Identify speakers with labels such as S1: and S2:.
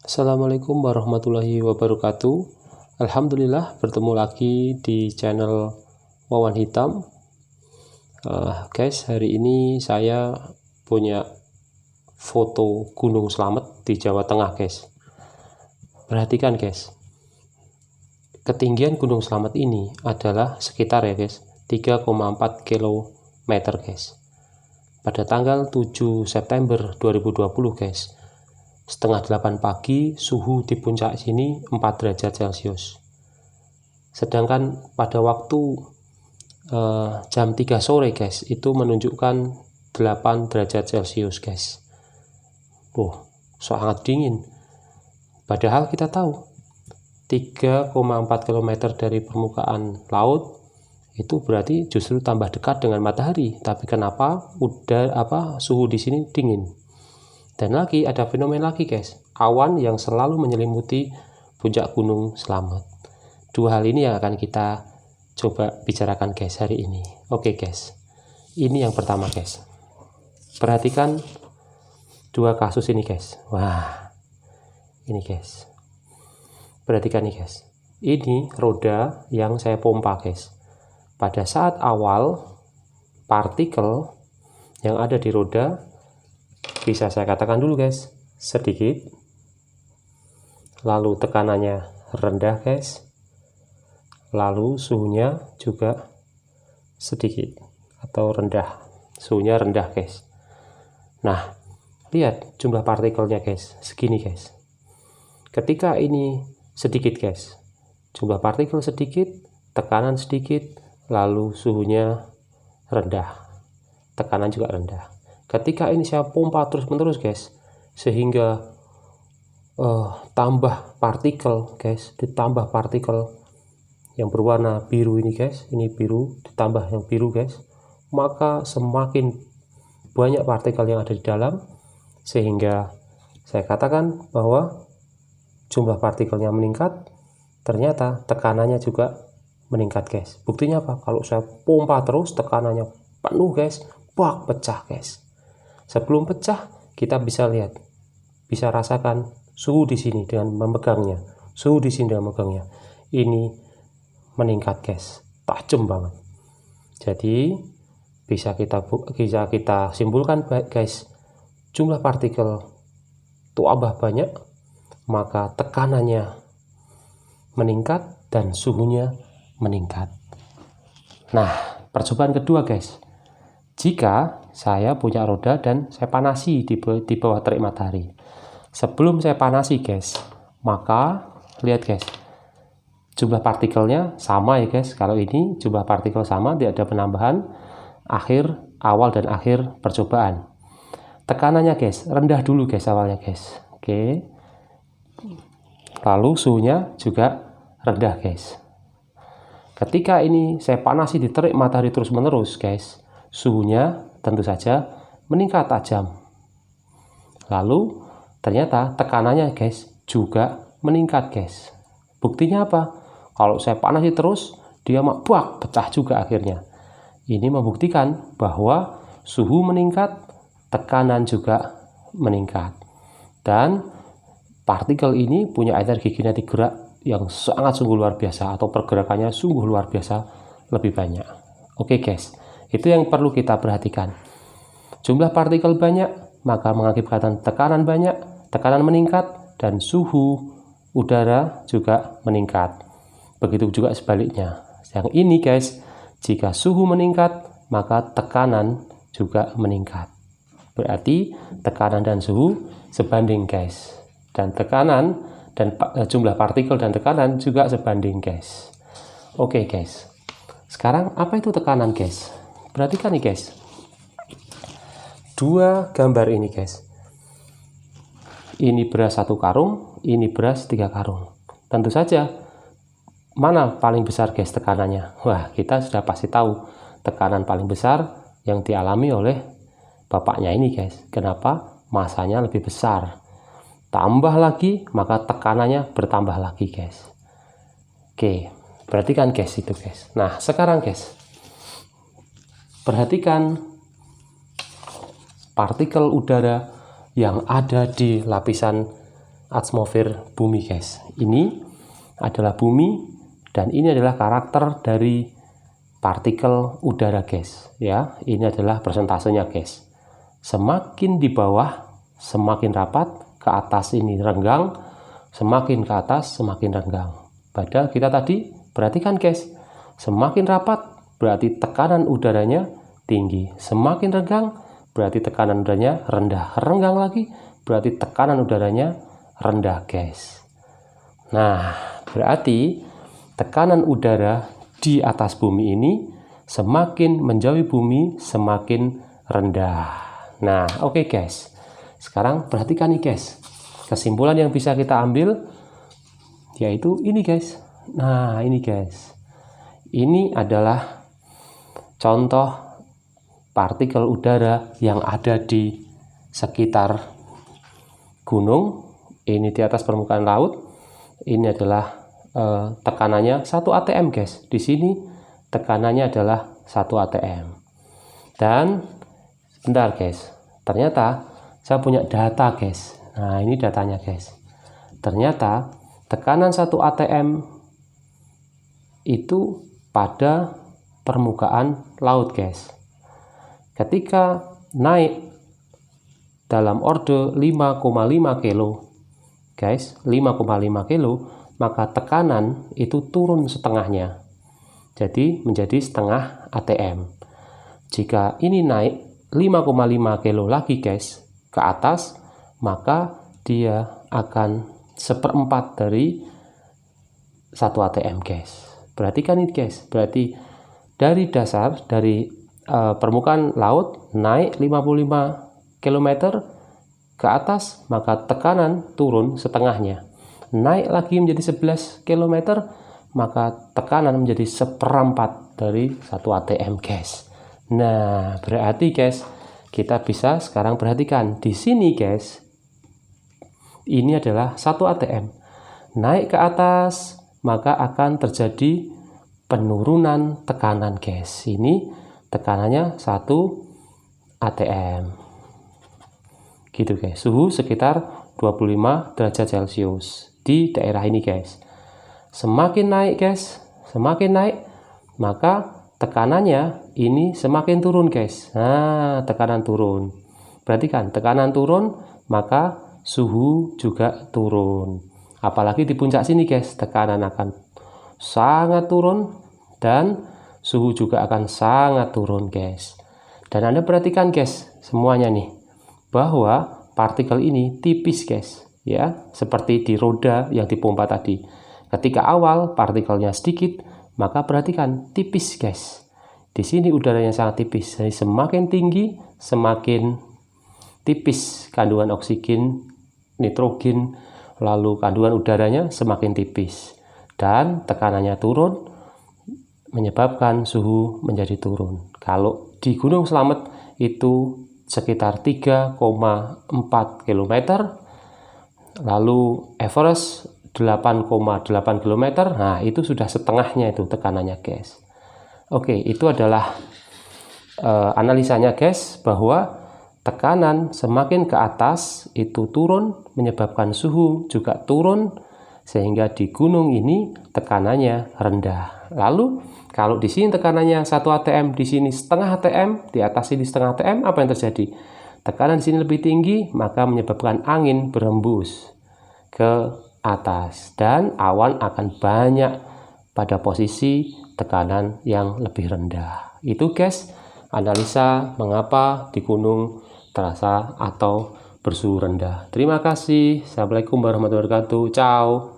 S1: Assalamualaikum warahmatullahi wabarakatuh. Alhamdulillah bertemu lagi di channel Wawan Hitam. Guys, hari ini saya punya foto Gunung Slamet di Jawa Tengah, guys. Perhatikan, guys. Ketinggian Gunung Slamet ini adalah sekitar 3,4 km, guys. Pada tanggal 7 September 2020, guys. Setengah 8 pagi, suhu di puncak sini 4 derajat Celcius. Sedangkan pada waktu jam 3 sore, guys, itu menunjukkan 8 derajat Celcius, guys. Sangat dingin. Padahal kita tahu 3,4 km dari permukaan laut itu berarti justru tambah dekat dengan matahari. Tapi kenapa suhu di sini dingin? Dan lagi ada fenomena lagi, guys, awan yang selalu menyelimuti puncak Gunung Slamet. Dua hal ini yang akan kita coba bicarakan, guys, hari ini. Oke, guys, ini yang pertama, guys. Perhatikan dua kasus ini, guys. Wah, ini, guys, perhatikan nih, guys. Ini roda yang saya pompa, guys. Pada saat awal, partikel yang ada di roda bisa saya katakan dulu, guys, sedikit, lalu tekanannya rendah, guys, lalu suhunya juga sedikit atau rendah, suhunya rendah, guys. Nah, lihat jumlah partikelnya, guys, segini, guys. Ketika ini sedikit, guys, jumlah partikel sedikit, tekanan sedikit, lalu suhunya rendah, tekanan juga rendah. Ketika ini saya pompa terus-menerus, guys, sehingga tambah partikel, guys, ditambah partikel yang berwarna biru ini, guys, ini biru ditambah yang biru, guys, maka semakin banyak partikel yang ada di dalam, sehingga saya katakan bahwa jumlah partikelnya meningkat. Ternyata tekanannya juga meningkat, guys. Buktinya apa? Kalau saya pompa terus, tekanannya penuh, guys, pecah, guys. Sebelum pecah, kita bisa lihat, bisa rasakan suhu di sini dengan memegangnya, suhu di sini dengan memegangnya. Ini meningkat, guys, tajam banget. Jadi bisa kita simpulkan, guys, jumlah partikel tambah banyak, maka tekanannya meningkat dan suhunya meningkat. Nah, percobaan kedua, guys. Jika saya punya roda dan saya panasi di bawah terik matahari. Sebelum saya panasi, guys, maka lihat, guys, jumlah partikelnya sama, ya, guys. Kalau ini jumlah partikel sama, tidak ada penambahan. Awal dan akhir percobaan. Tekanannya, guys, rendah dulu, guys, awalnya, guys. Oke. Lalu suhunya juga rendah, guys. Ketika ini saya panasi di terik matahari terus-menerus, guys, suhunya tentu saja meningkat tajam. Lalu ternyata tekanannya, guys, juga meningkat, guys. Buktinya apa? Kalau saya panasi terus, dia pecah juga akhirnya. Ini membuktikan bahwa suhu meningkat, tekanan juga meningkat. Dan partikel ini punya energi kinetik gerak yang sangat sungguh luar biasa, atau pergerakannya sungguh luar biasa lebih banyak. Oke, guys. Itu yang perlu kita perhatikan. Jumlah partikel banyak, maka mengakibatkan tekanan banyak, tekanan meningkat, dan suhu udara juga meningkat. Begitu juga sebaliknya. Yang ini, guys, jika suhu meningkat, maka tekanan juga meningkat. Berarti tekanan dan suhu sebanding, guys. Dan tekanan dan jumlah partikel dan tekanan juga sebanding, guys. Oke, guys. Sekarang apa itu tekanan, guys? Perhatikan nih, guys, dua gambar ini, guys. Ini beras 1 karung, ini beras 3 karung. Tentu saja mana paling besar, guys, tekanannya? Wah, kita sudah pasti tahu tekanan paling besar yang dialami oleh bapaknya ini, guys. Kenapa? Masanya lebih besar. Tambah lagi, maka tekanannya bertambah lagi, guys. Oke, perhatikan, guys, itu, guys. Nah, sekarang, guys, perhatikan partikel udara yang ada di lapisan atmosfer bumi guys. Ini adalah bumi dan ini adalah karakter dari partikel udara guys ya. Ini adalah persentasenya guys. Semakin di bawah semakin rapat, ke atas ini renggang, semakin ke atas semakin renggang. Padahal kita tadi perhatikan guys, semakin rapat berarti tekanan udaranya tinggi, semakin renggang berarti tekanan udaranya rendah, renggang lagi berarti tekanan udaranya rendah guys. Nah, berarti tekanan udara di atas bumi ini semakin menjauhi bumi semakin rendah. Nah, oke guys. Sekarang perhatikan nih guys. Kesimpulan yang bisa kita ambil yaitu ini guys. Nah, ini guys. Ini adalah contoh partikel udara yang ada di sekitar gunung. Ini di atas permukaan laut. Ini adalah tekanannya 1 atm guys. Di sini tekanannya adalah 1 atm. Dan bentar guys, ternyata saya punya data guys. Nah, ini datanya guys. Ternyata tekanan 1 atm itu pada permukaan laut guys. Ketika naik dalam orde 5,5 kilo guys, 5,5 kilo, maka tekanan itu turun setengahnya, jadi menjadi setengah atm. Jika ini naik 5,5 kilo lagi guys ke atas, maka dia akan 1/4 dari 1 atm guys. Perhatikan ini guys, berarti dari dasar, dari permukaan laut naik 55 km ke atas, maka tekanan turun setengahnya. Naik lagi menjadi 11 km, maka tekanan menjadi 1/4 dari 1 atm guys. Nah, berarti guys, kita bisa sekarang perhatikan di sini guys. Ini adalah 1 atm. Naik ke atas, maka akan terjadi penurunan tekanan guys. Ini tekanannya 1 atm. Gitu guys. Suhu sekitar 25 derajat Celcius di daerah ini guys. Semakin naik guys, semakin naik, maka tekanannya ini semakin turun guys. Nah, tekanan turun. Perhatikan, tekanan turun, maka suhu juga turun. Apalagi di puncak sini guys, tekanan akan sangat turun dan suhu juga akan sangat turun guys. Dan Anda perhatikan guys, semuanya nih, bahwa partikel ini tipis guys. Ya, seperti di roda yang dipompa tadi. Ketika awal partikelnya sedikit, maka perhatikan tipis guys. Di sini udaranya sangat tipis. Jadi semakin tinggi, semakin tipis kandungan oksigen, nitrogen, lalu kandungan udaranya semakin tipis. Dan tekanannya turun, menyebabkan suhu menjadi turun. Kalau di Gunung Slamet itu sekitar 3,4 km. Lalu Everest 8,8 km. Nah, itu sudah setengahnya itu tekanannya guys. Oke, itu adalah analisanya guys, bahwa tekanan semakin ke atas itu turun, menyebabkan suhu juga turun, sehingga di gunung ini tekanannya rendah. Lalu kalau di sini tekanannya 1 atm, di sini setengah atm, di atas ini setengah atm, apa yang terjadi? Tekanan di sini lebih tinggi, maka menyebabkan angin berembus ke atas dan awan akan banyak pada posisi tekanan yang lebih rendah. Itu guys, analisa mengapa di gunung terasa atau bersuhu rendah. Terima kasih. Assalamualaikum warahmatullahi wabarakatuh. Ciao.